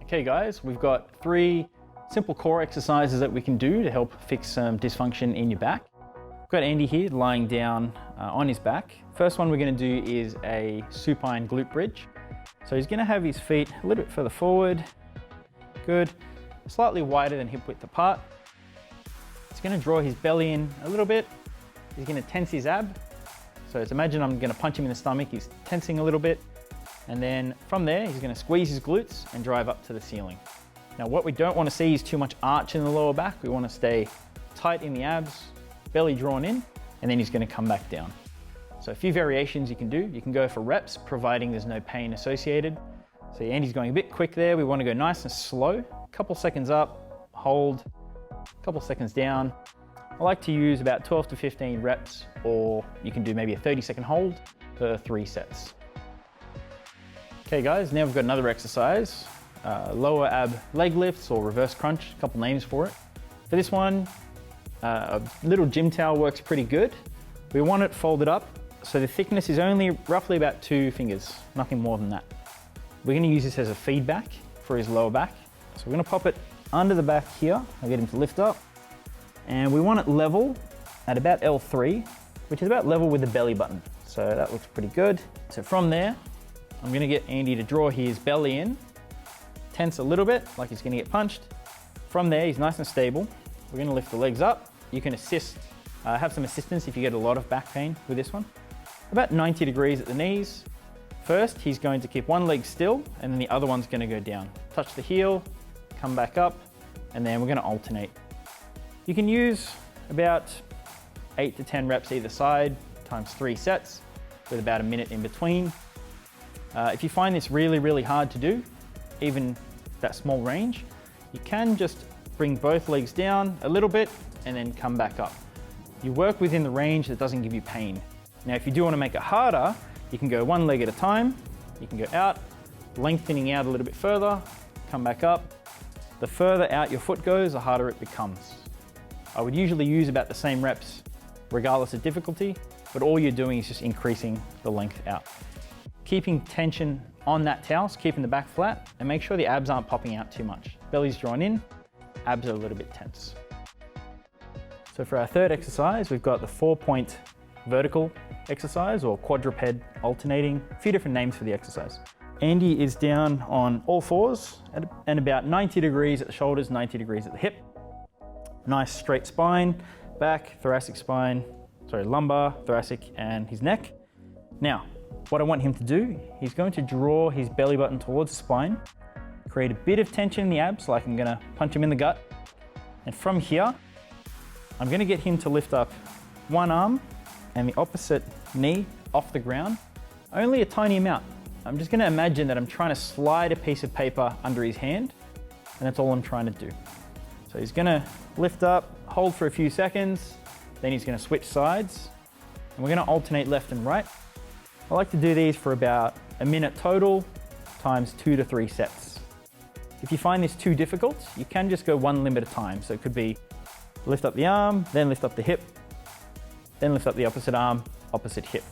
Okay guys, we've got 3 simple core exercises that we can do to help fix some dysfunction in your back. We've got Andy here lying down on his back. First one we're going to do is a supine glute bridge. So he's going to have his feet a little bit further forward. Good. Slightly wider than hip width apart. He's going to draw his belly in a little bit. He's going to tense his ab. So imagine I'm going to punch him in the stomach. He's tensing a little bit. And then from there, he's going to squeeze his glutes and drive up to the ceiling. Now what we don't want to see is too much arch in the lower back. We want to stay tight in the abs, belly drawn in, and then he's going to come back down. So a few variations you can do. You can go for reps, providing there's no pain associated. So Andy's going a bit quick there. We want to go nice and slow. A couple seconds up, hold, a couple seconds down. I like to use about 12 to 15 reps, or you can do maybe a 30-second hold for 3 sets. Okay guys, now we've got another exercise, lower ab leg lifts or reverse crunch, a couple names for it. For this one, a little gym towel works pretty good. We want it folded up, so the thickness is only roughly about 2 fingers, nothing more than that. We're going to use this as a feedback for his lower back. So we're going to pop it under the back here. I'll get him to lift up. And we want it level at about L3, which is about level with the belly button. So that looks pretty good. So from there, I'm going to get Andy to draw his belly in, tense a little bit like he's going to get punched. From there, he's nice and stable. We're going to lift the legs up. You can assist, have some assistance if you get a lot of back pain with this one. About 90 degrees at the knees. First, he's going to keep one leg still, and then the other one's going to go down. Touch the heel, come back up, and then we're going to alternate. You can use about 8 to 10 reps either side, times 3 sets, with about a minute in between. If you find this really, really hard to do, even that small range, you can just bring both legs down a little bit and then come back up. You work within the range that doesn't give you pain. Now, if you do want to make it harder, you can go one leg at a time. You can go out, lengthening out a little bit further, come back up. The further out your foot goes, the harder it becomes. I would usually use about the same reps regardless of difficulty, but all you're doing is just increasing the length out. Keeping tension on that towel, so keeping the back flat, and make sure the abs aren't popping out too much. Belly's drawn in, abs are a little bit tense. So for our third exercise, we've got the 4-point vertical exercise, or quadruped alternating. A few different names for the exercise. Andy is down on all fours and about 90 degrees at the shoulders, 90 degrees at the hip. Nice straight spine, back, thoracic spine, lumbar, thoracic, and his neck. Now, what I want him to do, he's going to draw his belly button towards the spine, create a bit of tension in the abs, like I'm going to punch him in the gut. And from here, I'm going to get him to lift up one arm and the opposite knee off the ground, only a tiny amount. I'm just going to imagine that I'm trying to slide a piece of paper under his hand, and that's all I'm trying to do. So he's going to lift up, hold for a few seconds, then he's going to switch sides, and we're going to alternate left and right. I like to do these for about a minute total, times 2 to 3 sets. If you find this too difficult, you can just go one limb at a time. So it could be lift up the arm, then lift up the hip, then lift up the opposite arm, opposite hip.